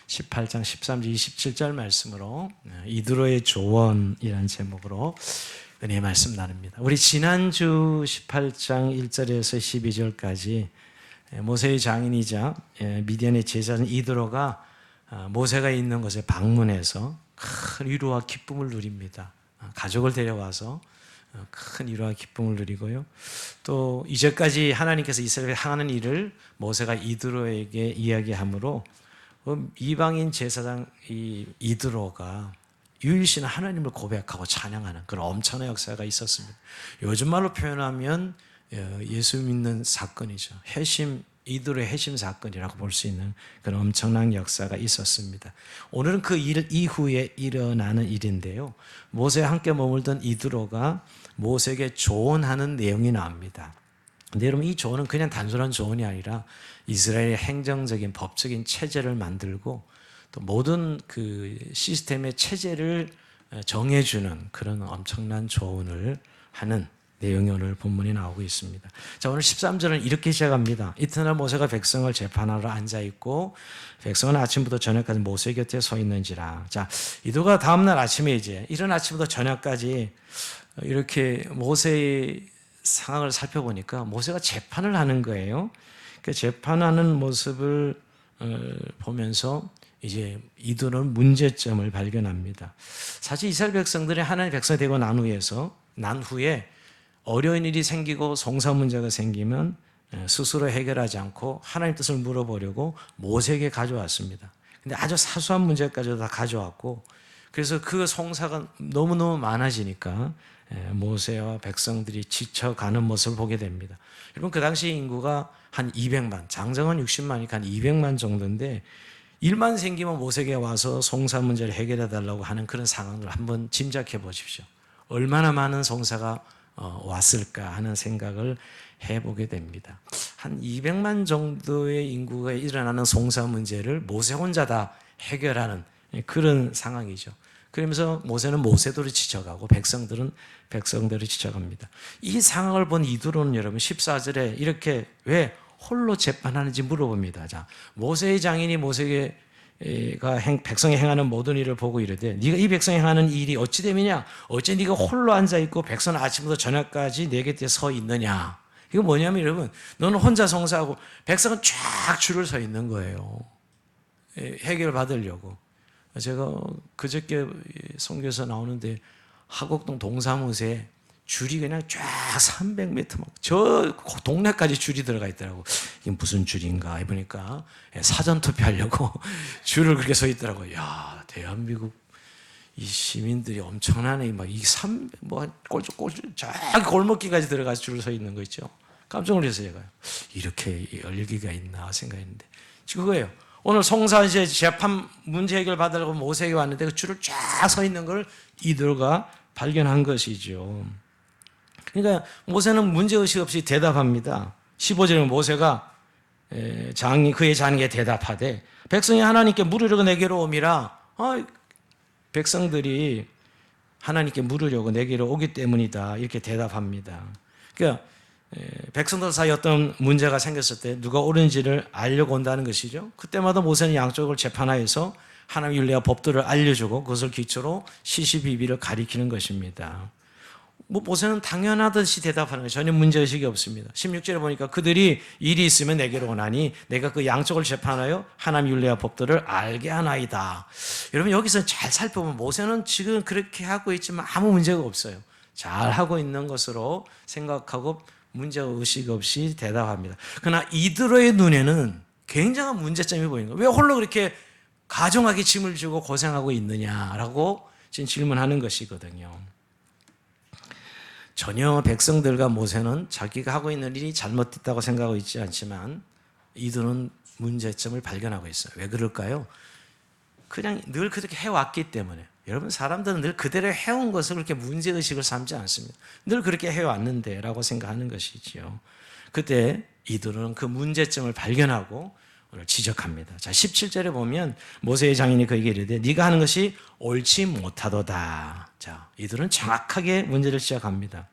18장 13절 27절 말씀으로 이드로의 조언이라는 제목으로 은혜의 말씀 나눕니다. 우리 지난주 18장 1절에서 12절까지 모세의 장인이자 미디안의 제사장 이드로가 모세가 있는 곳에 방문해서 큰 위로와 기쁨을 누립니다. 가족을 데려와서 큰 위로와 기쁨을 누리고요. 또 이제까지 하나님께서 이스라엘에 행하는 일을 모세가 이드로에게 이야기하므로 이방인 제사장 이드로가 유일신 하나님을 고백하고 찬양하는 그런 엄청난 역사가 있었습니다. 요즘 말로 표현하면 예수 믿는 사건이죠. 이드로의 회심 사건이라고 볼 수 있는 그런 엄청난 역사가 있었습니다. 오늘은 그 일 이후에 일어나는 일인데요. 모세와 함께 머물던 이드로가 모세에게 조언하는 내용이 나옵니다. 근데 여러분, 이 조언은 그냥 단순한 조언이 아니라 이스라엘의 행정적인 법적인 체제를 만들고 또 모든 그 시스템의 체제를 정해주는 그런 엄청난 조언을 하는 내용이 오늘 본문에 나오고 있습니다. 자, 오늘 13절은 이렇게 시작합니다. 이튿날 모세가 백성을 재판하러 앉아있고 백성은 아침부터 저녁까지 모세 곁에 서 있는지라. 자, 이드로가 다음날 아침에 이제 이른 아침부터 저녁까지 이렇게 모세의 상황을 살펴보니까 모세가 재판을 하는 거예요. 그 재판하는 모습을 보면서 이제 이드로는 문제점을 발견합니다. 사실 이스라엘 백성들이 하나님의 백성이 되고 난 후에 어려운 일이 생기고 송사 문제가 생기면 스스로 해결하지 않고 하나님 뜻을 물어보려고 모세에게 가져왔습니다. 근데 아주 사소한 문제까지도 다 가져왔고, 그래서 그 송사가 너무너무 많아지니까 모세와 백성들이 지쳐가는 모습을 보게 됩니다. 여러분, 그 당시 인구가 한 200만, 장정은 60만이니까 한 200만 정도인데 일만 생기면 모세에게 와서 송사 문제를 해결해 달라고 하는 그런 상황을 한번 짐작해 보십시오. 얼마나 많은 송사가 왔을까 하는 생각을 해보게 됩니다. 한 200만 정도의 인구가 일어나는 송사 문제를 모세 혼자 다 해결하는 그런 상황이죠. 그러면서 모세는 모세대로 지쳐가고 백성들은 백성대로 지쳐갑니다. 이 상황을 본 이드로는 여러분 14절에 이렇게 왜 홀로 재판하는지 물어봅니다. 자, 모세의 장인이 모세에게 백성이 행하는 모든 일을 보고 이르되 네가 이 백성이 행하는 일이 어찌 됨이냐? 어째 네가 홀로 앉아있고 백성은 아침부터 저녁까지 내 곁에 서 있느냐? 이거 뭐냐면 여러분, 너는 혼자 송사하고 백성은 쫙 줄을 서 있는 거예요. 해결 받으려고. 제가 그저께 선교에서 나오는데 하곡동 동사무소에 줄이 그냥 쫙 300m 막 저 동네까지 줄이 들어가 있더라고. 이게 무슨 줄인가 해보니까 사전 투표하려고 줄을 그렇게 서 있더라고요. 야, 대한민국 이 시민들이 엄청나네. 저 골목길까지 들어가서 줄을 서 있는 거 있죠. 깜짝 놀랐어요, 제가. 이렇게 열기가 있나 생각했는데. 그거예요. 오늘 송사제 재판 문제 해결 받으려고 모세에게 왔는데 그 줄을 쫙 서 있는 걸 이드로가 발견한 것이죠. 그러니까 모세는 문제의식 없이 대답합니다. 15절에 모세가 그의 장에게 대답하되 백성이 하나님께 물으려고 내게로 오미라. 백성들이 하나님께 물으려고 내게로 오기 때문이다. 이렇게 대답합니다. 그러니까 백성들 사이에 어떤 문제가 생겼을 때 누가 옳은지를 알려고 온다는 것이죠. 그때마다 모세는 양쪽을 재판하여서 하나님의 율례와 법도를 알려주고 그것을 기초로 시시비비를 가리키는 것입니다. 모세는 당연하듯이 대답하는 거예요. 전혀 문제의식이 없습니다. 16절에 보니까 그들이 일이 있으면 내게로 오나니 내가 그 양쪽을 재판하여 하나님 율례와 법도를 알게 하나이다. 여러분, 여기서 잘 살펴보면 모세는 지금 그렇게 하고 있지만 아무 문제가 없어요. 잘 하고 있는 것으로 생각하고 문제의식 없이 대답합니다. 그러나 이드로의 눈에는 굉장한 문제점이 보이는 거예요. 왜 홀로 그렇게 가정하게 짐을 지고 고생하고 있느냐라고 지금 질문하는 것이거든요. 전혀 백성들과 모세는 자기가 하고 있는 일이 잘못됐다고 생각하고 있지 않지만 이들은 문제점을 발견하고 있어요. 왜 그럴까요? 그냥 늘 그렇게 해왔기 때문에. 여러분, 사람들은 늘 그대로 해온 것을 그렇게 문제의식을 삼지 않습니다. 늘 그렇게 해왔는데 라고 생각하는 것이지요. 그때 이들은 그 문제점을 발견하고 오늘 지적합니다. 자, 17절에 보면 모세의 장인이 그에게 이르되 네가 하는 것이 옳지 못하도다. 자, 이들은 정확하게 문제를 지적합니다.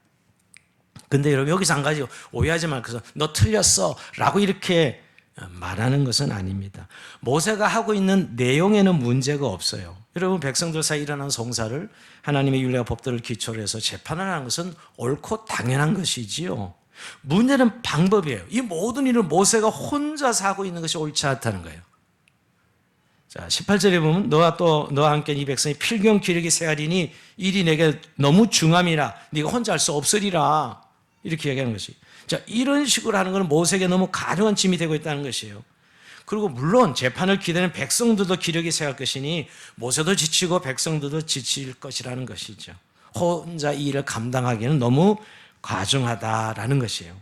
근데 여러분, 여기서 한 가지 오해하지 말고 너 틀렸어 라고 이렇게 말하는 것은 아닙니다. 모세가 하고 있는 내용에는 문제가 없어요. 여러분, 백성들 사이에 일어난 송사를 하나님의 율례와 법들을 기초로 해서 재판을 하는 것은 옳고 당연한 것이지요. 문제는 방법이에요. 이 모든 일을 모세가 혼자서 하고 있는 것이 옳지 않다는 거예요. 자, 18절에 보면 너와 함께 이 백성이 필경 기력이 세하리니 일이 내게 너무 중함이라 네가 혼자 할 수 없으리라, 이렇게 얘기하는 것이. 자, 이런 식으로 하는 것은 모세에게 너무 가중한 짐이 되고 있다는 것이에요. 그리고 물론 재판을 기다리는 백성들도 기력이 세할 것이니 모세도 지치고 백성들도 지칠 것이라는 것이죠. 혼자 이 일을 감당하기는 너무 과중하다라는 것이에요.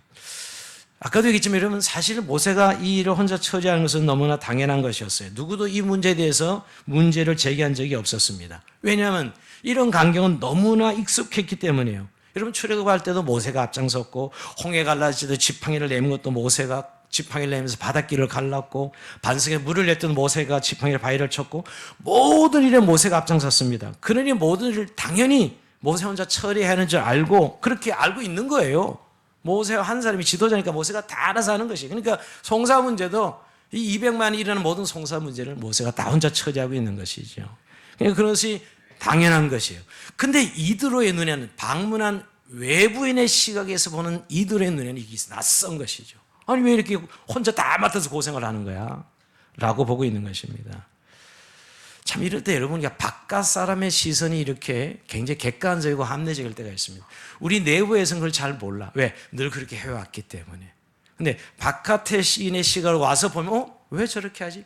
아까도 얘기했지만 여러분, 사실 모세가 이 일을 혼자 처리하는 것은 너무나 당연한 것이었어요. 누구도 이 문제에 대해서 문제를 제기한 적이 없었습니다. 왜냐하면 이런 광경은 너무나 익숙했기 때문이에요. 여러분, 출애굽할 때도 모세가 앞장섰고, 홍해 갈라질 때도 지팡이를 내민 것도 모세가 지팡이를 내면서 바닷길을 갈랐고, 반석에 물을 낼 때도 모세가 지팡이를 바위를 쳤고, 모든 일에 모세가 앞장섰습니다. 그러니 모든 일을 당연히 모세 혼자 처리해야 하는 줄 알고, 그렇게 알고 있는 거예요. 모세와 한 사람이 지도자니까 모세가 다 알아서 하는 것이. 그러니까 송사 문제도 이 200만이 일어나는 모든 송사 문제를 모세가 다 혼자 처리하고 있는 것이죠. 그러니까 그것이 당연한 것이에요. 근데 이드로의 눈에는, 방문한 외부인의 시각에서 보는 이드로의 눈에는 이게 낯선 것이죠. 아니, 왜 이렇게 혼자 다 맡아서 고생을 하는 거야? 라고 보고 있는 것입니다. 참, 이럴 때 여러분, 바깥 사람의 시선이 이렇게 굉장히 객관적이고 합리적일 때가 있습니다. 우리 내부에서는 그걸 잘 몰라. 왜? 늘 그렇게 해왔기 때문에. 근데 바깥의 시인의 시각을 와서 보면, 왜 저렇게 하지?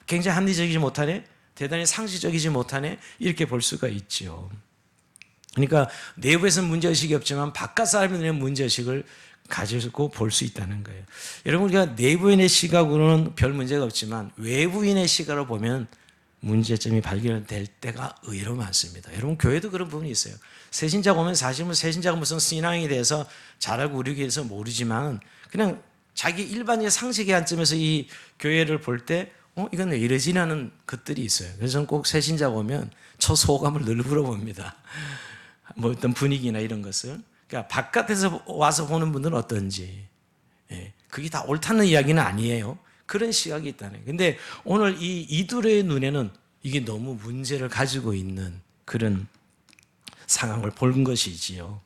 굉장히 합리적이지 못하네? 대단히 상식적이지 못하네? 이렇게 볼 수가 있죠. 그러니까 내부에서는 문제의식이 없지만 바깥 사람의 눈에 문제의식을 가지고 볼 수 있다는 거예요. 여러분, 우리가 내부인의 시각으로는 별 문제가 없지만 외부인의 시각으로 보면 문제점이 발견될 때가 의외로 많습니다. 여러분, 교회도 그런 부분이 있어요. 새신자가 오면 사실은 새신자가 무슨 신앙에 대해서 잘 알고 우리에 대해서 모르지만 그냥 자기 일반적인 상식의 관점에서 이 교회를 볼 때 이건 왜 이러지? 하는 것들이 있어요. 그래서 저는 꼭 새신자가 오면 첫 소감을 늘 물어봅니다. 뭐 어떤 분위기나 이런 것을. 그러니까 바깥에서 와서 보는 분들은 어떤지. 그게 다 옳다는 이야기는 아니에요. 그런 시각이 있다는 거예요. 근데 오늘 이 이들의 눈에는 이게 너무 문제를 가지고 있는 그런 상황을 본 것이지요.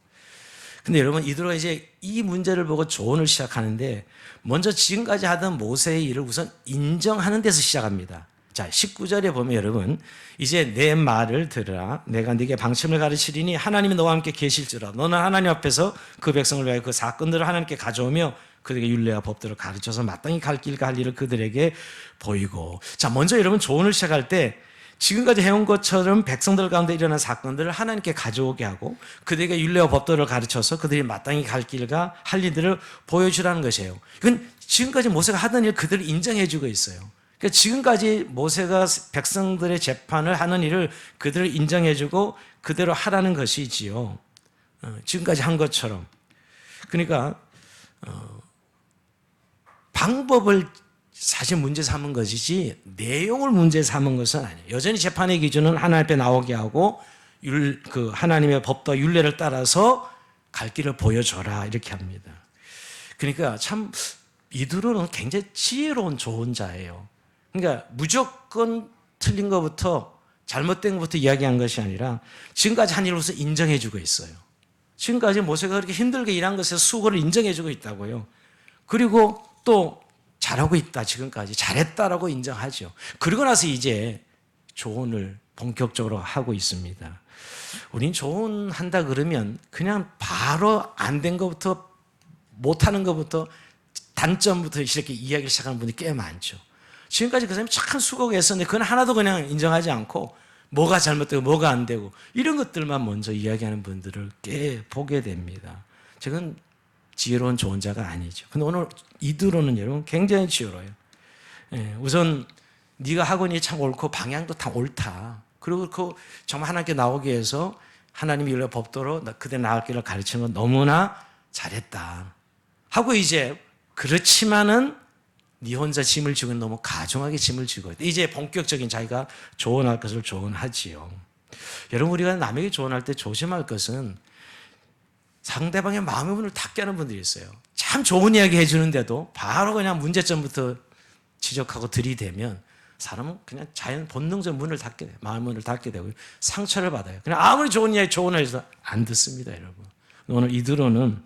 근데 여러분, 이들가 이제 이 문제를 보고 조언을 시작하는데, 먼저 지금까지 하던 모세의 일을 우선 인정하는 데서 시작합니다. 자, 19절에 보면 여러분, 이제 내 말을 들으라. 내가 네게 방침을 가르치리니 하나님이 너와 함께 계실지라. 너는 하나님 앞에서 그 백성을 위하여 그 사건들을 하나님께 가져오며 그들에게 율례와 법들을 가르쳐서 마땅히 갈 길과 할 일을 그들에게 보이고. 자, 먼저 여러분, 조언을 시작할 때 지금까지 해온 것처럼 백성들 가운데 일어난 사건들을 하나님께 가져오게 하고 그들에게 율례와 법들을 가르쳐서 그들이 마땅히 갈 길과 할 일들을 보여주라는 것이에요. 이건 지금까지 모세가 하던 일 그들을 인정해주고 있어요. 그러니까 지금까지 모세가 백성들의 재판을 하는 일을 그들을 인정해주고 그대로 하라는 것이지요. 지금까지 한 것처럼. 그러니까 방법을 사실 문제 삼은 것이지 내용을 문제 삼은 것은 아니에요. 여전히 재판의 기준은 하나님 앞에 나오게 하고 그 하나님의 법과 율례를 따라서 갈 길을 보여줘라, 이렇게 합니다. 그러니까 참 이드로는 굉장히 지혜로운 조언자예요. 그러니까 무조건 틀린 것부터 잘못된 것부터 이야기한 것이 아니라 지금까지 한 일로서 인정해주고 있어요. 지금까지 모세가 그렇게 힘들게 일한 것에 수고를 인정해주고 있다고요. 그리고 또 잘하고 있다, 지금까지 잘했다라고 인정하죠. 그러고 나서 이제 조언을 본격적으로 하고 있습니다. 우린 조언한다 그러면 그냥 바로 안 된 것부터, 못하는 것부터, 단점부터 이렇게 이야기를 시작하는 분들이 꽤 많죠. 지금까지 그 사람이 참 수고가 했었는데 그건 하나도 그냥 인정하지 않고 뭐가 잘못되고 뭐가 안 되고 이런 것들만 먼저 이야기하는 분들을 꽤 보게 됩니다. 저건 지혜로운 조언자가 아니죠. 근데 오늘 이드로는 여러분 굉장히 지혜로워요. 우선 네가 하고니 참 옳고 방향도 다 옳다. 그리고 그 정말 하나님께 나오기 위해서 하나님이 율례 법도로 그대 나갈 길을 가르치는 건 너무나 잘했다 하고, 이제 그렇지만은 네 혼자 짐을 지고 너무 가중하게 짐을 지고 있다. 이제 본격적인 자기가 조언할 것을 조언하지요. 여러분, 우리가 남에게 조언할 때 조심할 것은 상대방의 마음의 문을 닫게 하는 분들이 있어요. 참 좋은 이야기 해주는데도 바로 그냥 문제점부터 지적하고 들이대면 사람은 그냥 자연 본능적으로 문을 닫게 돼요. 마음 문을 닫게 되고 상처를 받아요. 그냥 아무리 좋은 이야기 조언을 해서 안 듣습니다, 여러분. 오늘 이드로는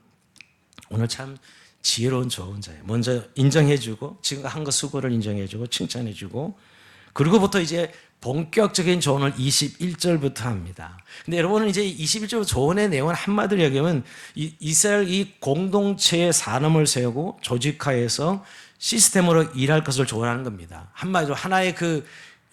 오늘 참 지혜로운 조언자예요. 먼저 인정해주고 지금 한 거 수고를 인정해주고 칭찬해주고 그리고부터 이제 본격적인 조언을 21절부터 합니다. 근데 여러분은 이제 21절 조언의 내용은 한마디로 얘기하면 이스라엘 이 공동체의 산업을 세우고 조직화해서 시스템으로 일할 것을 조언하는 겁니다. 한마디로 하나의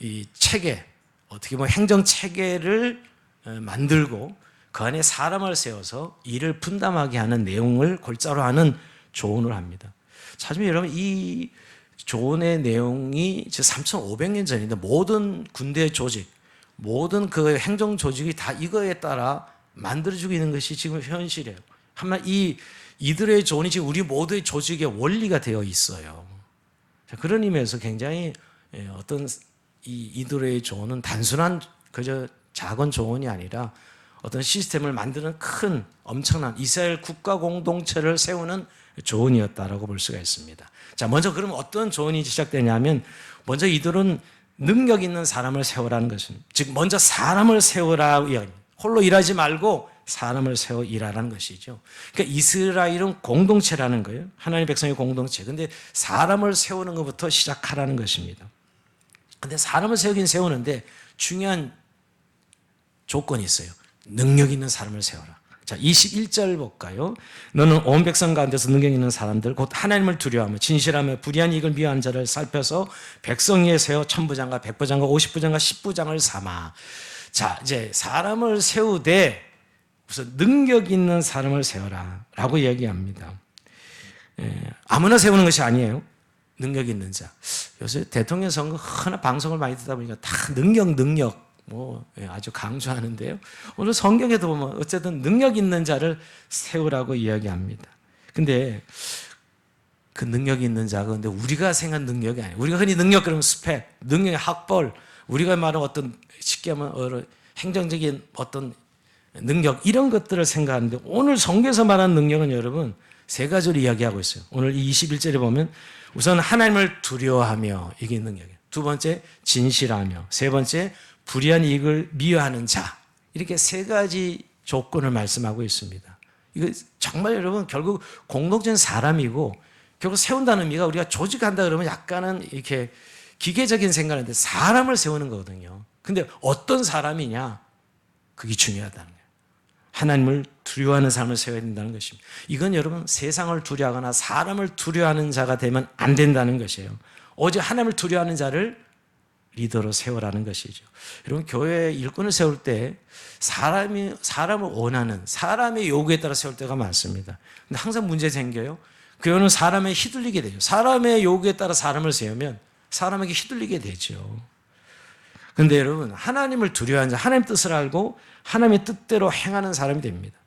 이 체계, 어떻게 보면 행정 체계를 만들고 그 안에 사람을 세워서 일을 분담하게 하는 내용을 골자로 하는 조언을 합니다. 사실 여러분 이 조언의 내용이 3,500년 전인데 모든 군대 조직, 모든 그 행정 조직이 다 이거에 따라 만들어지고 있는 것이 지금 현실이에요. 한마디 이들의 조언이 지금 우리 모두의 조직의 원리가 되어 있어요. 그런 의미에서 굉장히 어떤 이들의 조언은 단순한 그저 작은 조언이 아니라 어떤 시스템을 만드는 큰 엄청난 이스라엘 국가 공동체를 세우는 조언이었다라고 볼 수가 있습니다. 자, 먼저 그럼 어떤 조언이 시작되냐면 먼저 이들은 능력 있는 사람을 세우라는 것은 즉 먼저 사람을 세우라고 이야기합니다. 홀로 일하지 말고 사람을 세워 일하라는 것이죠. 그러니까 이스라엘은 공동체라는 거예요. 하나님의 백성의 공동체. 근데 사람을 세우는 것부터 시작하라는 것입니다. 근데 사람을 세우긴 세우는데 중요한 조건이 있어요. 능력 있는 사람을 세워라. 자, 21절 볼까요? 너는 온 백성 가운데서 능력 있는 사람들 곧 하나님을 두려워하며 진실하며 불의한 이익을 미워하는 자를 살펴서 백성 위에 세워 천부장과 백부장과 50부장과 10부장을 삼아. 자, 이제 사람을 세우되 무슨 능력 있는 사람을 세워라 라고 얘기합니다. 아무나 세우는 것이 아니에요. 능력 있는 자. 요새 대통령 선거 하나 방송을 많이 듣다 보니까 다 능력 아주 강조하는데요. 오늘 성경에도 보면 어쨌든 능력 있는 자를 세우라고 이야기합니다. 근데 그 능력 있는 자가 근데 우리가 생각한 능력이 아니에요. 우리가 흔히 능력 그러면 스펙, 능력의 학벌, 우리가 말하는 어떤 쉽게 하면 행정적인 어떤 능력 이런 것들을 생각하는데 오늘 성경에서 말하는 능력은 여러분 세 가지로 이야기하고 있어요. 오늘 이 21절에 보면 우선 하나님을 두려워하며 이게 능력이에요. 두 번째 진실하며 세 번째 불의한 이익을 미워하는 자 이렇게 세 가지 조건을 말씀하고 있습니다. 이거 정말 여러분 결국 공동체는 사람이고 결국 세운다는 의미가 우리가 조직한다 그러면 약간은 이렇게 기계적인 생각인데 사람을 세우는 거거든요. 근데 어떤 사람이냐 그게 중요하다는 거예요. 하나님을 두려워하는 사람을 세워야 된다는 것입니다. 이건 여러분 세상을 두려워하거나 사람을 두려워하는 자가 되면 안 된다는 것이에요. 오직 하나님을 두려워하는 자를 리더로 세우라는 것이죠. 여러분 교회 일꾼을 세울 때 사람을 원하는 사람의 요구에 따라 세울 때가 많습니다. 근데 항상 문제 생겨요. 교회는 사람에 휘둘리게 되죠. 사람의 요구에 따라 사람을 세우면 사람에게 휘둘리게 되죠. 그런데 여러분 하나님을 두려워하는 자, 하나님 뜻을 알고 하나님의 뜻대로 행하는 사람이 됩니다.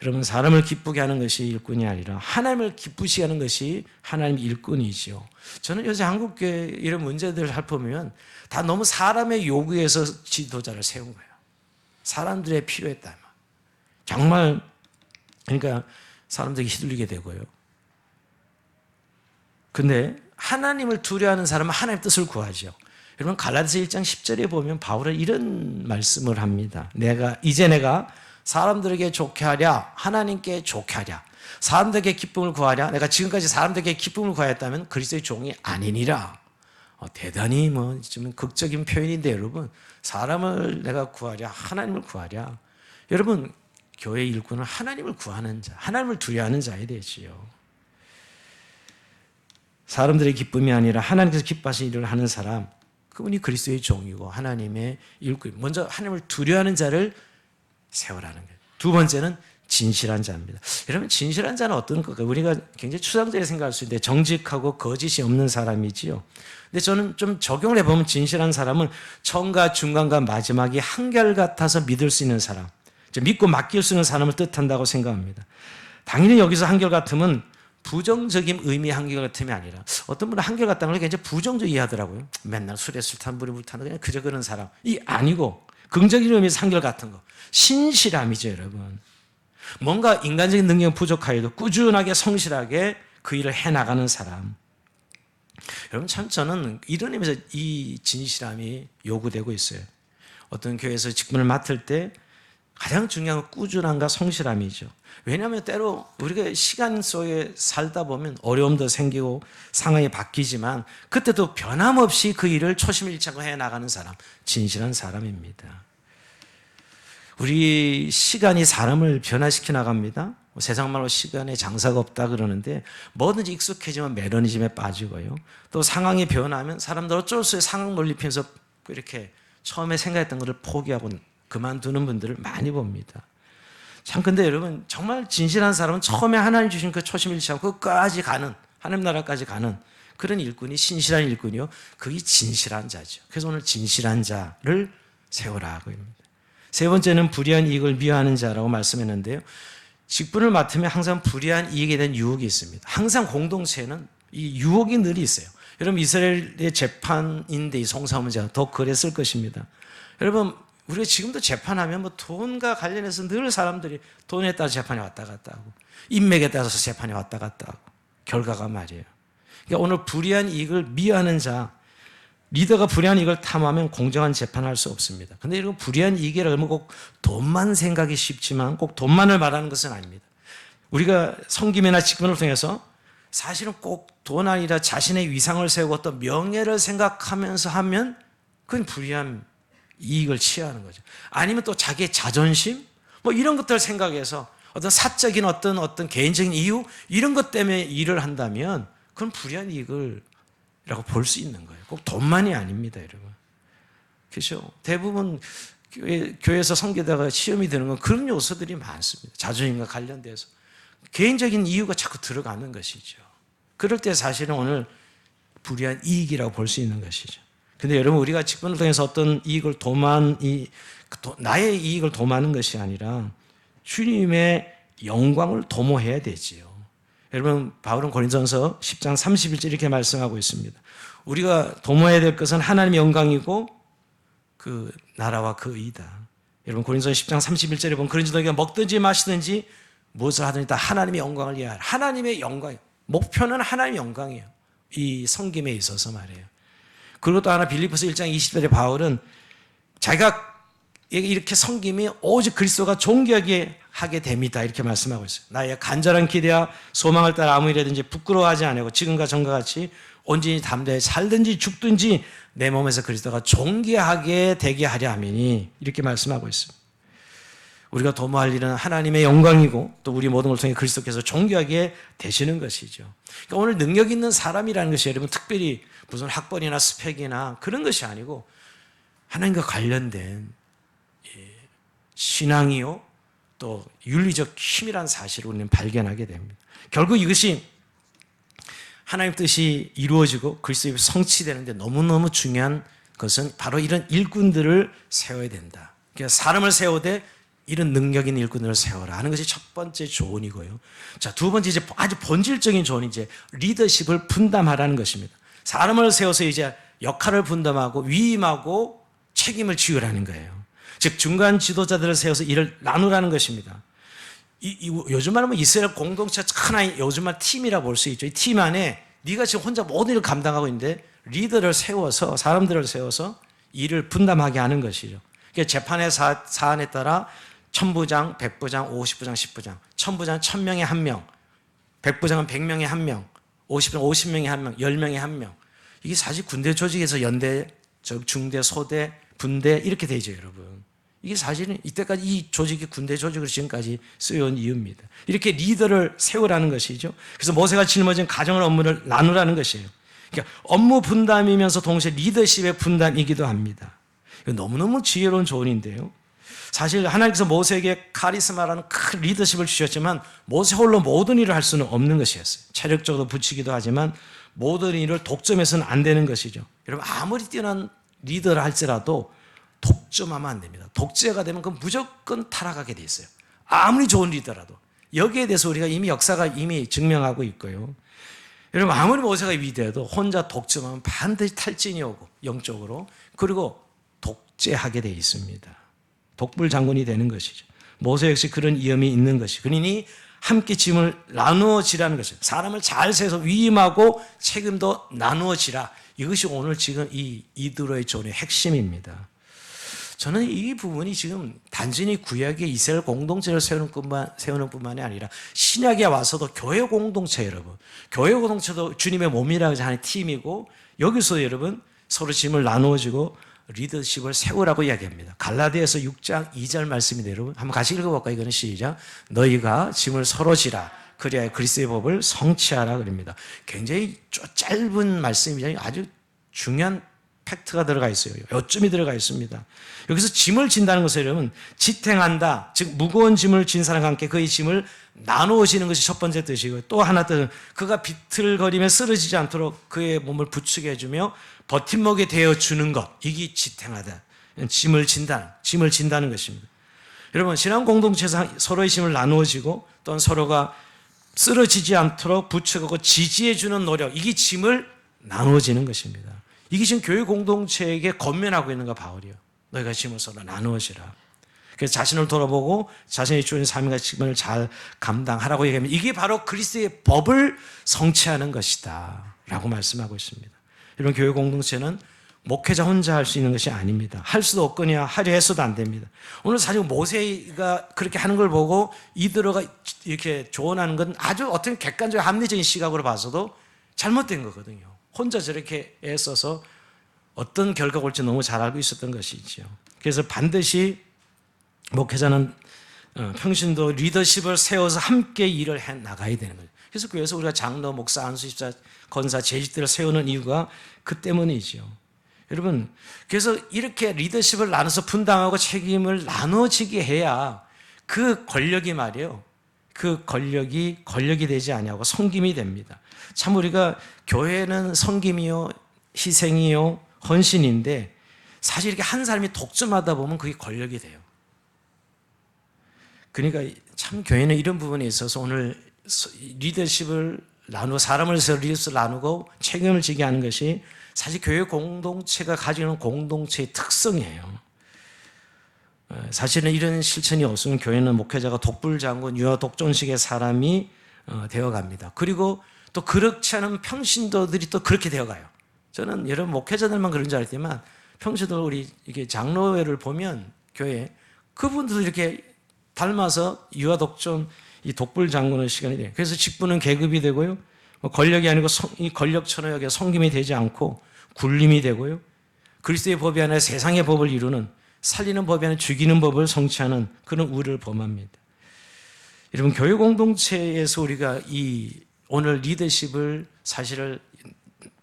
여러분 사람을 기쁘게 하는 것이 일꾼이 아니라 하나님을 기쁘시게 하는 것이 하나님의 일꾼이죠. 저는 요새 한국교회 이런 문제들을 살펴보면 다 너무 사람의 요구에서 지도자를 세운 거예요. 사람들의 필요에 따라 정말 그러니까 사람들이 휘둘리게 되고요. 근데 하나님을 두려워하는 사람은 하나님의 뜻을 구하죠. 여러분 갈라디아서 1장 10절에 보면 바울은 이런 말씀을 합니다. 내가 사람들에게 좋게 하랴 하나님께 좋게 하랴 사람들에게 기쁨을 구하랴 내가 지금까지 사람들에게 기쁨을 구하였다면 그리스도의 종이 아니니라. 대단히 좀 극적인 표현인데 여러분 사람을 내가 구하랴 하나님을 구하랴. 여러분 교회 일꾼은 하나님을 구하는 자 하나님을 두려워하는 자에 되지요. 사람들의 기쁨이 아니라 하나님께서 기뻐하시는 일을 하는 사람 그분이 그리스도의 종이고 하나님의 일꾼. 먼저 하나님을 두려워하는 자를 세우라는 거예요. 두 번째는 진실한 자입니다. 여러분 진실한 자는 어떤 걸까요? 우리가 굉장히 추상적으로 생각할 수 있는데 정직하고 거짓이 없는 사람이지요. 근데 저는 좀 적용을 해보면 진실한 사람은 처음과 중간과 마지막이 한결같아서 믿을 수 있는 사람, 믿고 맡길 수 있는 사람을 뜻한다고 생각합니다. 당연히 여기서 한결같으면 부정적인 의미의 한결같음이 아니라 어떤 분은 한결같다는 걸 굉장히 부정적으로 이해하더라고요. 맨날 술에 술 타는 물에 물 타는 그냥 그저 그런 사람. 이 아니고 긍정적인 의미에서 한결같은 거. 신실함이죠 여러분. 뭔가 인간적인 능력이 부족하여도 꾸준하게 성실하게 그 일을 해나가는 사람. 여러분 참 저는 이런 의미에서 이 진실함이 요구되고 있어요. 어떤 교회에서 직분을 맡을 때 가장 중요한 건 꾸준함과 성실함이죠. 왜냐하면 때로 우리가 시간 속에 살다 보면 어려움도 생기고 상황이 바뀌지만 그때도 변함없이 그 일을 초심일치하고 해나가는 사람, 진실한 사람입니다. 우리 시간이 사람을 변화시켜 나갑니다. 세상 말로 시간에 장사가 없다 그러는데 뭐든지 익숙해지면 매너리즘에 빠지고요. 또 상황이 변하면 사람들 어쩔 수 없이 상황 몰입해서 이렇게 처음에 생각했던 것을 포기하고 그만두는 분들을 많이 봅니다. 참 근데 여러분 정말 진실한 사람은 처음에 하나님 주신 그 초심일치하고 끝까지 가는 하나님 나라까지 가는 그런 일꾼이 신실한 일꾼이요. 그게 진실한 자죠. 그래서 오늘 진실한 자를 세우라고 합니다. 세 번째는 불의한 이익을 미워하는 자라고 말씀했는데요. 직분을 맡으면 항상 불의한 이익에 대한 유혹이 있습니다. 항상 공동체에는 이 유혹이 늘 있어요. 여러분 이스라엘의 재판인데 이 송사 문제가 더 그랬을 것입니다. 여러분 우리가 지금도 재판하면 뭐 돈과 관련해서 늘 사람들이 돈에 따라 재판이 왔다 갔다 하고 인맥에 따라서 재판이 왔다 갔다 하고 결과가 말이에요. 그러니까 오늘 불의한 이익을 미워하는 자, 리더가 불의한 이익을 탐하면 공정한 재판을 할 수 없습니다. 그런데 이런 불의한 이익이라고 하면 꼭 돈만 생각이 쉽지만 꼭 돈만을 말하는 것은 아닙니다. 우리가 섬김이나 직분을 통해서 사실은 꼭 돈 아니라 자신의 위상을 세우고 어떤 명예를 생각하면서 하면 그건 불의한 이익을 취하는 거죠. 아니면 또 자기의 자존심 뭐 이런 것들을 생각해서 어떤 사적인 어떤 개인적인 이유 이런 것 때문에 일을 한다면 그건 불의한 이익을 라고 볼 수 있는 거예요. 꼭 돈만이 아닙니다, 여러분. 그렇죠? 대부분 교회에서 섬기다가 시험이 되는 건 그런 요소들이 많습니다. 자존심과 관련돼서 개인적인 이유가 자꾸 들어가는 것이죠. 그럴 때 사실은 오늘 불의한 이익이라고 볼 수 있는 것이죠. 근데 여러분 우리가 직분을 통해서 어떤 이익을 나의 이익을 도모하는 것이 아니라 주님의 영광을 도모해야 되지요. 여러분 바울은 고린도전서 10장 31절 이렇게 말씀하고 있습니다. 우리가 도모해야 될 것은 하나님의 영광이고 그 나라와 그 의다. 여러분 고린도전서 10장 31절에 보면 그런지너희가 먹든지 마시든지 무엇을 하든지 다 하나님의 영광을 위하여 하나님의 영광 목표는 하나님의 영광이에요. 이 섬김에 있어서 말이에요. 그리고 또 하나 빌립보서 1장 20절에 바울은 자기가 이렇게 섬김이 오직 그리스도가 존귀하게 하게 됩니다. 이렇게 말씀하고 있어요. 나의 간절한 기대와 소망을 따라 아무 일이든지 부끄러워하지 않고 지금과 전과 같이 온전히 담대히 살든지 죽든지 내 몸에서 그리스도가 존귀하게 되게 하려 함이니 이렇게 말씀하고 있습니다. 우리가 도모할 일은 하나님의 영광이고 또 우리 모든 걸 통해 그리스도께서 존귀하게 되시는 것이죠. 그러니까 오늘 능력 있는 사람이라는 것이 여러분 특별히 무슨 학벌이나 스펙이나 그런 것이 아니고 하나님과 관련된 신앙이요 또 윤리적 힘이란 사실을 우리는 발견하게 됩니다. 결국 이것이 하나님 뜻이 이루어지고 그리스도의 성취되는데 너무너무 중요한 것은 바로 이런 일꾼들을 세워야 된다. 그러니까 사람을 세우되 이런 능력 있는 일꾼들을 세워라 하는 것이 첫 번째 조언이고요. 자, 두 번째 이제 아주 본질적인 조언이 이제 리더십을 분담하라는 것입니다. 사람을 세워서 이제 역할을 분담하고 위임하고 책임을 지으라는 거예요. 즉 중간 지도자들을 세워서 일을 나누라는 것입니다. 요즘 말하면 이스라엘 공동체 하나의 요즘 말 팀이라 볼 수 있죠. 이 팀 안에 네가 지금 혼자 모든 일을 감당하고 있는데 리더를 세워서 사람들을 세워서 일을 분담하게 하는 것이죠. 그러니까 재판의 사안에 따라 1000부장, 100부장, 50부장, 10부장, 1000부장 1000명에 1명, 100부장은 100명에 1명, 50부장 50명에 1명, 10명에 1명. 이게 사실 군대 조직에서 연대, 중대, 소대, 분대 이렇게 되죠, 여러분. 이게 사실은 이때까지 이 조직이 군대 조직으로 지금까지 쓰여온 이유입니다. 이렇게 리더를 세우라는 것이죠. 그래서 모세가 짊어진 가정을 업무를 나누라는 것이에요. 그러니까 업무 분담이면서 동시에 리더십의 분담이기도 합니다. 이거 너무너무 지혜로운 조언인데요. 사실 하나님께서 모세에게 카리스마라는 큰 리더십을 주셨지만 모세 홀로 모든 일을 할 수는 없는 것이었어요. 체력적으로 붙이기도 하지만 모든 일을 독점해서는 안 되는 것이죠. 여러분 아무리 뛰어난 리더를 할지라도 독점하면 안 됩니다. 독재가 되면 그건 무조건 타락하게 돼 있어요. 아무리 좋은 리더라도. 여기에 대해서 우리가 이미 역사가 이미 증명하고 있고요. 여러분 아무리 모세가 위대해도 혼자 독점하면 반드시 탈진이 오고 영적으로 그리고 독재하게 돼 있습니다. 독불장군이 되는 것이죠. 모세 역시 그런 위험이 있는 것이. 그러니 함께 짐을 나누어지라는 것이에요. 사람을 잘 세서 위임하고 책임도 나누어지라. 이것이 오늘 지금 이 이드로의 조언의 핵심입니다. 저는 이 부분이 지금 단순히 구약의 이스라엘 공동체를 세우는 뿐만이 아니라 신약에 와서도 교회 공동체 여러분, 교회 공동체도 주님의 몸이라고 하는 팀이고 여기서 여러분 서로 짐을 나누어지고 리더십을 세우라고 이야기합니다. 갈라디아서 6장 2절 말씀인데 여러분 한번 같이 읽어볼까요? 이거는 시작. 너희가 짐을 서로 지라. 그리하여 그리스도의 법을 성취하라 그럽니다. 굉장히 짧은 말씀이잖아요. 아주 중요한 팩트가 들어가 있어요. 요점이 들어가 있습니다. 여기서 짐을 진다는 것은 여러분 지탱한다. 즉 무거운 짐을 진 사람과 함께 그의 짐을 나누어지는 것이 첫 번째 뜻이고요. 또 하나 뜻은 그가 비틀거리며 쓰러지지 않도록 그의 몸을 부추게 해주며 버팀목이 되어주는 것. 이게 지탱하다. 짐을 진다는 것입니다. 여러분 신앙 공동체에서 서로의 짐을 나누어지고 또는 서로가 쓰러지지 않도록 부추고 지지해주는 노력. 이게 짐을 나누어지는 것입니다. 이게 지금 교회 공동체에게 권면하고 있는 거 바울이요. 너희가 짐을 서로 나누어지라. 그래서 자신을 돌아보고 자신의 주인 삶과 직분을 잘 감당하라고 얘기하면 이게 바로 그리스도의 법을 성취하는 것이다 라고 말씀하고 있습니다. 이런 교회 공동체는 목회자 혼자 할 수 있는 것이 아닙니다. 할 수도 없거냐 하려 해서도 안 됩니다. 오늘 사실 모세가 그렇게 하는 걸 보고 이드로가 이렇게 조언하는 건 아주 어떤 객관적인 합리적인 시각으로 봐서도 잘못된 거거든요. 혼자 저렇게 애써서 어떤 결과가 올지 너무 잘 알고 있었던 것이죠. 그래서 반드시 목회자는 평신도 리더십을 세워서 함께 일을 해 나가야 되는 거예요. 그래서 교회에서 우리가 장로, 목사, 안수집사, 권사, 재직들을 세우는 이유가 그 때문이죠. 여러분, 그래서 이렇게 리더십을 나눠서 분담하고 책임을 나눠지게 해야 그 권력이 말이에요. 그 권력이 되지 아니하고 섬김이 됩니다. 참 우리가 교회는 섬김이요, 희생이요, 헌신인데 사실 이렇게 한 사람이 독점하다 보면 그게 권력이 돼요. 그러니까 참 교회는 이런 부분에 있어서 오늘 리더십을 나누고 사람을 리더십을 나누고 책임을 지게 하는 것이 사실 교회 공동체가 가지고 있는 공동체의 특성이에요. 사실은 이런 실천이 없으면 교회는 목회자가 독불장군, 유아 독존식의 사람이 되어갑니다. 그리고 또 그렇지 않은 평신도들이 또 그렇게 되어가요. 저는 여러분 목회자들만 그런 줄 알았지만 평신도 우리 이게 장로회를 보면 교회 그분들도 이렇게 닮아서 유아 독존 이 독불장군의 시간이 돼요. 그래서 직분은 계급이 되고요. 권력이 아니고 이 권력처럼 여기 섬김이 되지 않고 굴림이 되고요. 그리스도의 법이 아니라 세상의 법을 이루는 살리는 법이 아니라 죽이는 법을 성취하는 그런 우를 범합니다. 여러분 교회 공동체에서 우리가 이 오늘 리더십을 사실을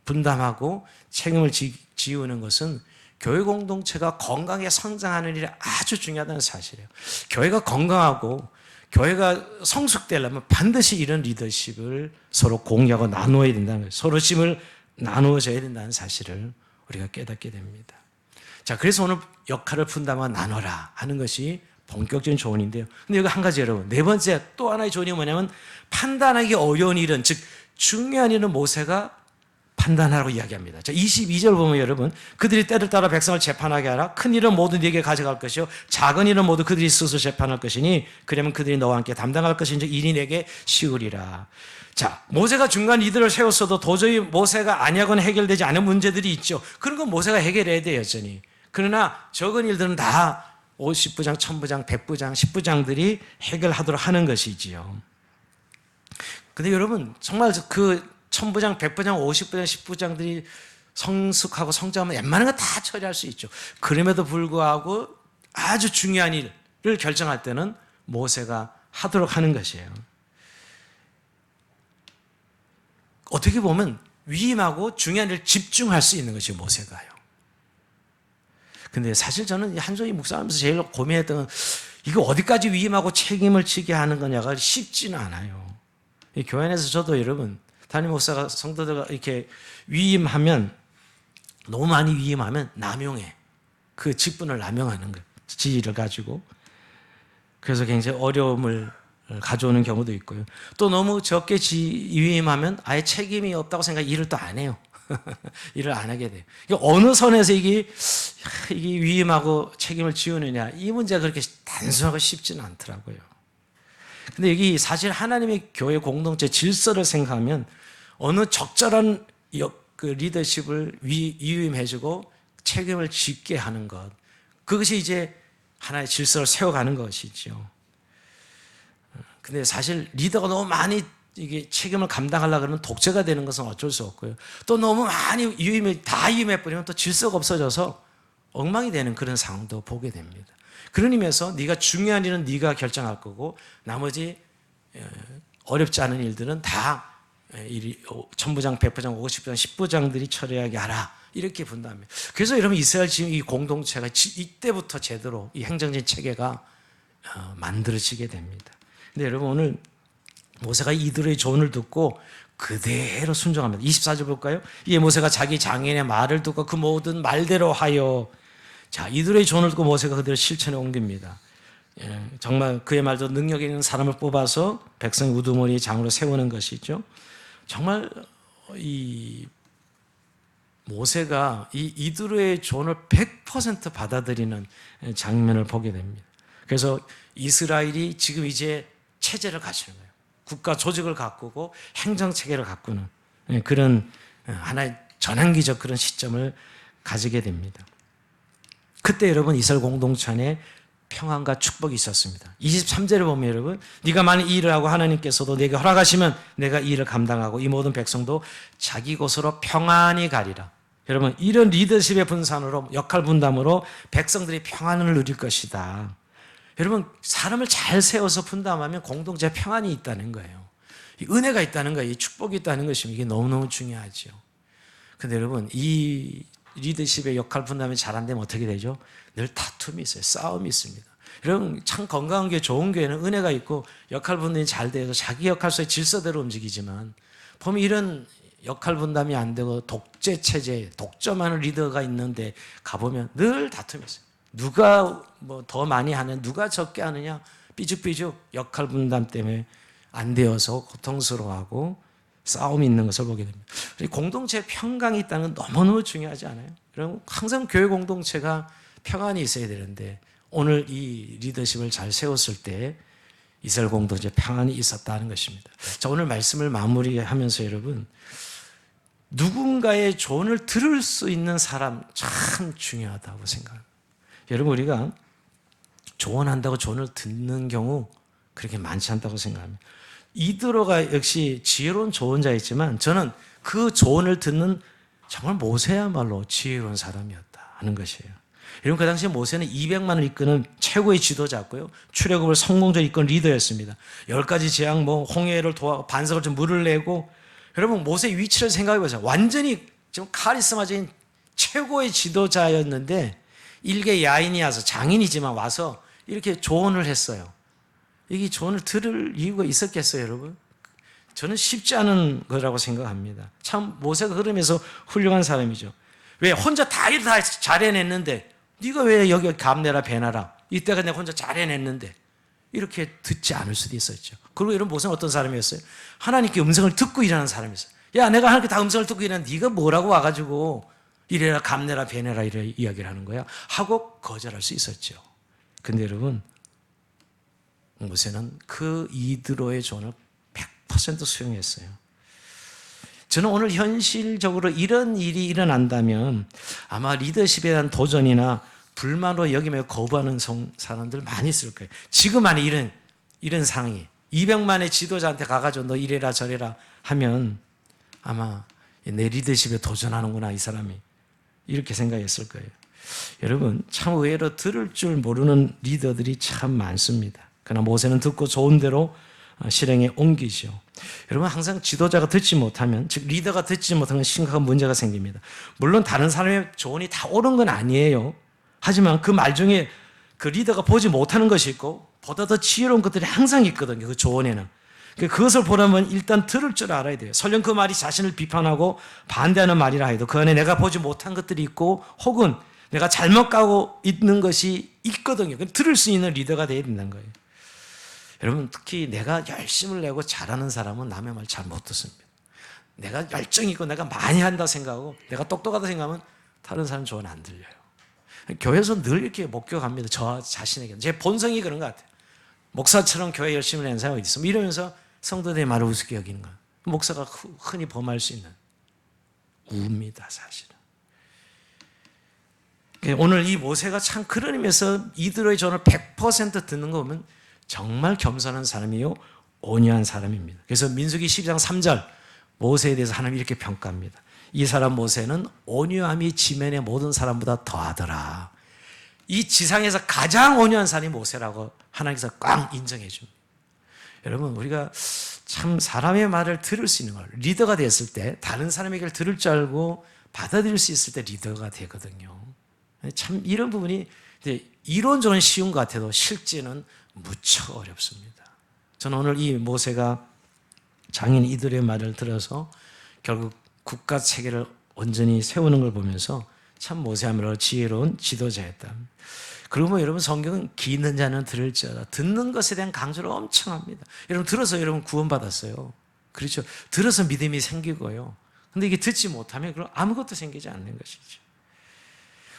분담하고 책임을 지우는 것은 교회 공동체가 건강하게 성장하는 일이 아주 중요하다는 사실이에요. 교회가 건강하고 교회가 성숙되려면 반드시 이런 리더십을 서로 공유하고 나누어야 된다는 거예요. 서로 짐을 나누어져야 된다는 사실을 우리가 깨닫게 됩니다. 자, 그래서 오늘 역할을 분담하고 나눠라 하는 것이 본격적인 조언인데요. 근데 여기 한 가지 여러분, 네 번째 또 하나의 조언이 뭐냐면 판단하기 어려운 일은, 즉 중요한 일은 모세가 판단하라고 이야기합니다. 자, 22절 보면 여러분, 그들이 때를 따라 백성을 재판하게 하라. 큰 일은 모두 네게 가져갈 것이요 작은 일은 모두 그들이 스스로 재판할 것이니 그러면 그들이 너와 함께 담당할 것인지 일이 내게 쉬우리라. 자, 모세가 중간 이들을 세웠어도 도저히 모세가 아니하고는 해결되지 않은 문제들이 있죠. 그런 건 모세가 해결해야 돼요, 여전히. 그러나 적은 일들은 다 50부장, 1000부장, 100부장, 10부장들이 해결하도록 하는 것이지요. 근데 여러분, 정말 그 1000부장, 100부장, 50부장, 10부장들이 성숙하고 성장하면 웬만한 거 다 처리할 수 있죠. 그럼에도 불구하고 아주 중요한 일을 결정할 때는 모세가 하도록 하는 것이에요. 어떻게 보면 위임하고 중요한 일을 집중할 수 있는 것이 모세가요. 근데 사실 저는 한송이 묵상하면서 제일 고민했던 건 이거 어디까지 위임하고 책임을 지게 하는 거냐가 쉽지는 않아요. 이 교회 안에서 저도 여러분 담임 목사가 성도들과 이렇게 위임하면 너무 많이 위임하면 남용해. 그 직분을 남용하는 거예요. 지위를 가지고. 그래서 굉장히 어려움을 가져오는 경우도 있고요. 또 너무 적게 위임하면 아예 책임이 없다고 생각해 일을 또 안 해요. 일을 안 하게 돼요. 어느 선에서 이게 위임하고 책임을 지우느냐 이 문제가 그렇게 단순하고 쉽지는 않더라고요. 근데 여기 사실 하나님의 교회 공동체 질서를 생각하면 어느 적절한 그 리더십을 위임해주고 책임을 짓게 하는 것, 그것이 이제 하나의 질서를 세워가는 것이죠. 근데 사실 리더가 너무 많이 이게 책임을 감당하려고 그러면 독재가 되는 것은 어쩔 수 없고요. 또 너무 많이 다 위임해버리면 또 질서가 없어져서 엉망이 되는 그런 상황도 보게 됩니다. 그런 의미에서 네가 중요한 일은 네가 결정할 거고 나머지 어렵지 않은 일들은 다 천부장, 백부장, 50부장, 10부장들이 처리하게 하라. 이렇게 분담합니다. 그래서 여러분 이스라엘 지금 이 공동체가 이때부터 제대로 이 행정적인 체계가 만들어지게 됩니다. 근데 여러분 오늘 모세가 이들의 조언을 듣고 그대로 순종합니다. 24절 볼까요? 이에 모세가 자기 장인의 말을 듣고 그 모든 말대로 하여, 자, 이들의 조언을 듣고 모세가 그대로 실천에 옮깁니다. 정말 그의 말도 능력 있는 사람을 뽑아서 백성 우두머리 장으로 세우는 것이죠. 정말 이 모세가 이들의 조언을 100% 받아들이는 장면을 보게 됩니다. 그래서 이스라엘이 지금 이제 체제를 갖추는 거예요. 국가 조직을 가꾸고 행정체계를 가꾸는 그런 하나의 전환기적 그런 시점을 가지게 됩니다. 그때 여러분 이스라엘 공동체 안에 평안과 축복이 있었습니다. 23절에 보면 여러분, 네가 만일 이 일을 하고 하나님께서도 내게 허락하시면 내가 이 일을 감당하고 이 모든 백성도 자기 곳으로 평안히 가리라. 여러분, 이런 리더십의 분산으로, 역할 분담으로 백성들이 평안을 누릴 것이다. 여러분, 사람을 잘 세워서 분담하면 공동체 평안이 있다는 거예요. 이 은혜가 있다는 거예요. 이 축복이 있다는 것이 이게 너무너무 중요하죠. 근데 여러분, 이 리더십의 역할 분담이 잘 안 되면 어떻게 되죠? 늘 다툼이 있어요. 싸움이 있습니다. 여러분, 참 건강한 게 좋은 교회는 은혜가 있고 역할 분담이 잘 돼서 자기 역할 속의 질서대로 움직이지만, 보면 이런 역할 분담이 안 되고 독재 체제, 독점하는 리더가 있는데 가보면 늘 다툼이 있어요. 누가 뭐 더 많이 하는, 누가 적게 하느냐, 삐죽삐죽 역할 분담 때문에 안 되어서 고통스러워하고 싸움이 있는 것을 보게 됩니다. 공동체에 평강이 있다는 건 너무너무 중요하지 않아요? 여러분, 항상 교회 공동체가 평안이 있어야 되는데 오늘 이 리더십을 잘 세웠을 때 이스라엘 공동체 평안이 있었다는 것입니다. 자, 오늘 말씀을 마무리하면서 여러분, 누군가의 조언을 들을 수 있는 사람 참 중요하다고 생각합니다. 여러분, 우리가 조언한다고 조언을 듣는 경우 그렇게 많지 않다고 생각합니다. 이드로가 역시 지혜로운 조언자였지만 저는 그 조언을 듣는 정말 모세야말로 지혜로운 사람이었다 하는 것이에요. 여러분, 그 당시에 모세는 200만을 이끄는 최고의 지도자였고요. 출애굽을 성공적으로 이끈 리더였습니다. 10가지 재앙, 홍해를 도와 반석을 좀 물을 내고, 여러분 모세의 위치를 생각해 보세요. 완전히 좀 카리스마적인 최고의 지도자였는데 일개 야인이 와서, 장인이지만 와서 이렇게 조언을 했어요. 이게 조언을 들을 이유가 있었겠어요, 여러분? 저는 쉽지 않은 거라고 생각합니다. 참 모세가 그러면서 훌륭한 사람이죠. 왜 혼자 다 잘해냈는데 네가 왜 여기 감내라 배나라, 이때가 내가 혼자 잘해냈는데, 이렇게 듣지 않을 수도 있었죠. 그리고 이런 모세는 어떤 사람이었어요? 하나님께 음성을 듣고 일하는 사람이었어요. 야, 내가 하나님께 다 음성을 듣고 일하는데 네가 뭐라고 와가지고 이래라 감내라 배내라 이래 이야기를 하는 거야 하고 거절할 수 있었죠. 근데 여러분, 모세는 그 이드로의 조언을 100% 수용했어요. 저는 오늘 현실적으로 이런 일이 일어난다면 아마 리더십에 대한 도전이나 불만으로 여기며 거부하는 사람들 많이 있을 거예요. 지금 안에 이런 상황이 200만의 지도자한테 가가지고 너 이래라 저래라 하면 아마 내 리더십에 도전하는구나 이 사람이, 이렇게 생각했을 거예요. 여러분, 참 의외로 들을 줄 모르는 리더들이 참 많습니다. 그러나 모세는 듣고 좋은 대로 실행에 옮기죠. 여러분, 항상 지도자가 듣지 못하면, 즉 리더가 듣지 못하면 심각한 문제가 생깁니다. 물론 다른 사람의 조언이 다 옳은 건 아니에요. 하지만 그 말 중에 그 리더가 보지 못하는 것이 있고 보다 더 지혜로운 것들이 항상 있거든요. 그 조언에는. 그것을 보려면 일단 들을 줄 알아야 돼요. 설령 그 말이 자신을 비판하고 반대하는 말이라 해도 그 안에 내가 보지 못한 것들이 있고 혹은 내가 잘못 가고 있는 것이 있거든요. 들을 수 있는 리더가 되어야 된다는 거예요. 여러분, 특히 내가 열심을 내고 잘하는 사람은 남의 말 잘 못 듣습니다. 내가 열정이 있고 내가 많이 한다 생각하고 내가 똑똑하다 생각하면 다른 사람 조언 안 들려요. 교회에서 늘 이렇게 목격합니다. 저 자신에게. 제 본성이 그런 것 같아요. 목사처럼 교회 열심히 하는 사람이 어디 있어? 이러면서 성도들의 말을 우습게 여기는 거예요. 목사가 흔히 범할 수 있는 우입니다, 사실은. 오늘 이 모세가 참 그런 의미에서 이드로의 전을 100% 듣는 거 보면 정말 겸손한 사람이요, 온유한 사람입니다. 그래서 민수기 12장 3절 모세에 대해서 하나님이 이렇게 평가합니다. 이 사람 모세는 온유함이 지면의 모든 사람보다 더하더라. 이 지상에서 가장 온유한 사람이 모세라고 하나님께서 꽉 인정해 줍니다. 여러분, 우리가 참 사람의 말을 들을 수 있는 걸, 리더가 됐을 때 다른 사람의 얘기를 들을 줄 알고 받아들일 수 있을 때 리더가 되거든요. 참 이런 부분이 이론적으로는 쉬운 것 같아도 실제는 무척 어렵습니다. 저는 오늘 이 모세가 장인 이들의 말을 들어서 결국 국가 체계를 온전히 세우는 걸 보면서 참 모세야말로 지혜로운 지도자였다. 그러면 여러분, 성경은 귀 있는 자는 들을지어다. 듣는 것에 대한 강조를 엄청 합니다. 여러분, 들어서 여러분 구원받았어요. 그렇죠? 들어서 믿음이 생기고요. 근데 이게 듣지 못하면 그럼 아무것도 생기지 않는 것이죠.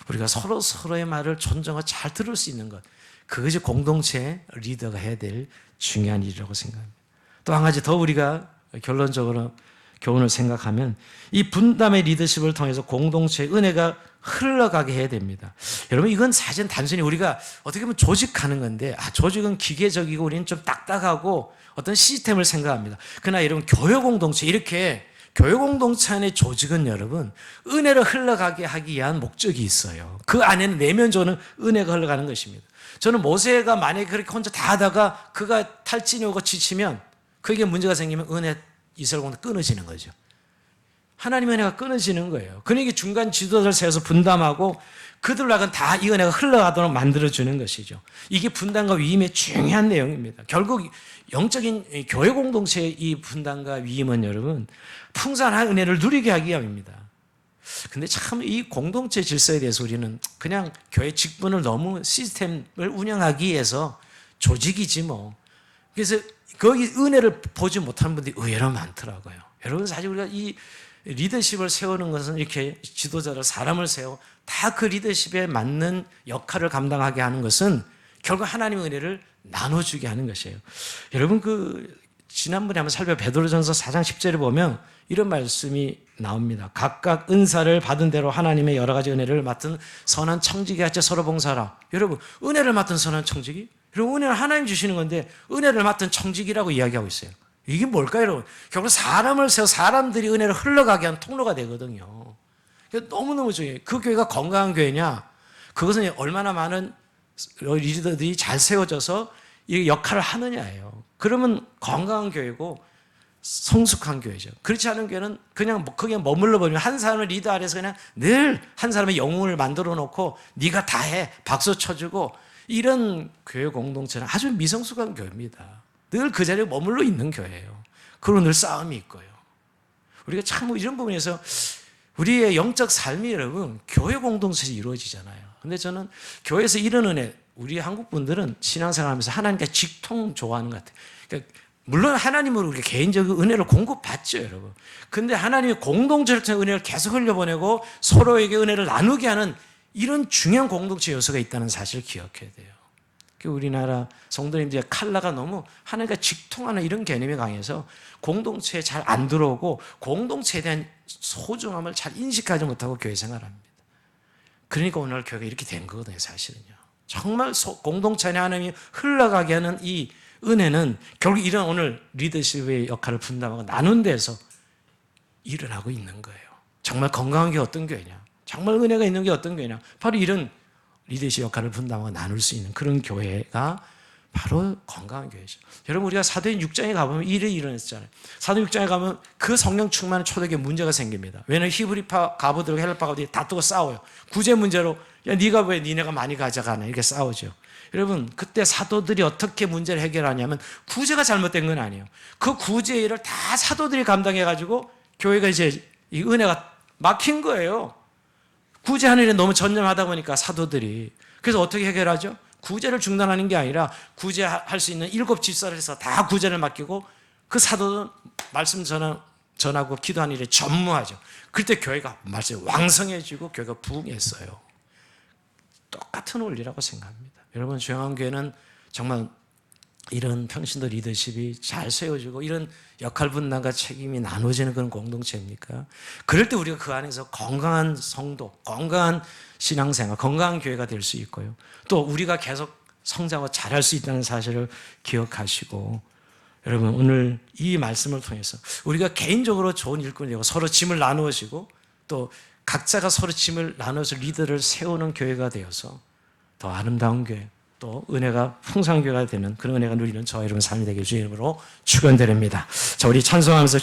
우리가 서로의 말을 존중하고 잘 들을 수 있는 것, 그것이 공동체 리더가 해야 될 중요한 일이라고 생각합니다. 또 한 가지 더 우리가 결론적으로 교훈을 생각하면 이 분담의 리더십을 통해서 공동체의 은혜가 흘러가게 해야 됩니다. 여러분, 이건 사실 단순히 우리가 어떻게 보면 조직하는 건데, 조직은 기계적이고 우리는 좀 딱딱하고 어떤 시스템을 생각합니다. 그러나 여러분, 교회 공동체, 이렇게 교회 공동체 안의 조직은 여러분 은혜를 흘러가게 하기 위한 목적이 있어요. 그 안에는 내면적으로 은혜가 흘러가는 것입니다. 저는 모세가 만약에 그렇게 혼자 다 하다가 그가 탈진이 오고 지치면, 그게 문제가 생기면 은혜 이스라엘 공동체 끊어지는 거죠. 하나님의 은혜가 끊어지는 거예요. 그러니까 중간 지도자를 세워서 분담하고 그들로 하여금 다 이 은혜가 흘러가도록 만들어주는 것이죠. 이게 분담과 위임의 중요한 내용입니다. 결국 영적인 교회 공동체의 이 분담과 위임은 여러분 풍성한 은혜를 누리게 하기 위함입니다. 근데 참 이 공동체 질서에 대해서 우리는 그냥 교회 직분을 너무 시스템을 운영하기 위해서 조직이지 뭐. 그래서 거기 은혜를 보지 못하는 분들이 의외로 많더라고요. 여러분, 사실 우리가 이 리더십을 세우는 것은 이렇게 지도자를, 사람을 세워 다 그 리더십에 맞는 역할을 감당하게 하는 것은 결국 하나님의 은혜를 나눠주게 하는 것이에요. 여러분, 지난번에 한번 살펴 베드로전서 4장 10절에 보면 이런 말씀이 나옵니다. 각각 은사를 받은 대로 하나님의 여러 가지 은혜를 맡은 선한 청지기 같이 서로 봉사하라. 여러분, 은혜를 맡은 선한 청지기? 여러분, 은혜를 하나님 주시는 건데 은혜를 맡은 청지기라고 이야기하고 있어요. 이게 뭘까요, 여러분? 결국 사람을 세워 사람들이 은혜를 흘러가게 하는 통로가 되거든요. 너무너무 중요해요. 그 교회가 건강한 교회냐? 그것은 얼마나 많은 리더들이 잘 세워져서 이 역할을 하느냐예요. 그러면 건강한 교회고 성숙한 교회죠. 그렇지 않은 교회는 그냥 거기에 머물러 버리면 한 사람을 리더 아래서 그냥 늘 한 사람의 영웅을 만들어 놓고 네가 다 해, 박수 쳐주고, 이런 교회 공동체는 아주 미성숙한 교회입니다. 늘 그 자리에 머물러 있는 교회예요. 그리고 늘 싸움이 있고요. 우리가 참 이런 부분에서 우리의 영적 삶이 여러분 교회 공동체에서 이루어지잖아요. 근데 저는 교회에서 이런 은혜, 우리 한국 분들은 신앙생활하면서 하나님께 직통 좋아하는 것 같아요. 그러니까 물론 하나님으로 우리가 개인적인 은혜를 공급받죠, 여러분. 근데 하나님이 공동체를 통해 은혜를 계속 흘려보내고 서로에게 은혜를 나누게 하는 이런 중요한 공동체 요소가 있다는 사실을 기억해야 돼요. 우리나라 성도님들의 칼라가 너무 하나님과 직통하는 이런 개념이 강해서 공동체에 잘 안 들어오고 공동체에 대한 소중함을 잘 인식하지 못하고 교회 생활합니다. 그러니까 오늘 교회가 이렇게 된 거거든요, 사실은요. 정말 공동체 안에 하나님이 흘러가게 하는 이 은혜는 결국 이런 오늘 리더십의 역할을 분담하고 나눈 데서 일어나고 있는 거예요. 정말 건강한 게 어떤 교회냐? 정말 은혜가 있는 게 어떤 교회냐? 바로 이런 리더십 역할을 분담하고 나눌 수 있는 그런 교회가 바로 건강한 교회죠. 여러분, 우리가 사도행 6장에 가보면 일이 일어났잖아요. 사도행 6장에 가면 그 성령 충만한 초대교회 문제가 생깁니다. 왜냐하면 히브리파 가부들과 헬라파가들이 다투고 싸워요. 구제 문제로 야 네가 왜 니네가 많이 가져가냐 이렇게 싸우죠. 여러분, 그때 사도들이 어떻게 문제를 해결하냐면 구제가 잘못된 건 아니에요. 그 구제 일을 다 사도들이 감당해가지고 교회가 이제 이 은혜가 막힌 거예요. 구제하는 일에 너무 전념하다 보니까 사도들이. 그래서 어떻게 해결하죠? 구제를 중단하는 게 아니라 구제할 수 있는 7 집사를 해서 다 구제를 맡기고 그 사도는 말씀 전하고 기도하는 일에 전무하죠. 그때 교회가 말씀이 왕성해지고 교회가 부흥했어요. 똑같은 원리라고 생각합니다. 여러분, 조용한 교회는 정말 이런 평신도 리더십이 잘 세워지고 이런 역할 분담과 책임이 나눠지는 그런 공동체입니까? 그럴 때 우리가 그 안에서 건강한 성도, 건강한 신앙생활, 건강한 교회가 될 수 있고요. 또 우리가 계속 성장하고 잘할 수 있다는 사실을 기억하시고, 여러분 오늘 이 말씀을 통해서 우리가 개인적으로 좋은 일꾼이 되고 서로 짐을 나누어지고 또 각자가 서로 짐을 나눠서 리더를 세우는 교회가 되어서 더 아름다운 교회, 또 은혜가 풍성한 교회가 되는 그런 은혜가 누리는 저와 여러분 삶이 되길 주의 이름으로 축원드립니다. 자, 우리 찬송하면서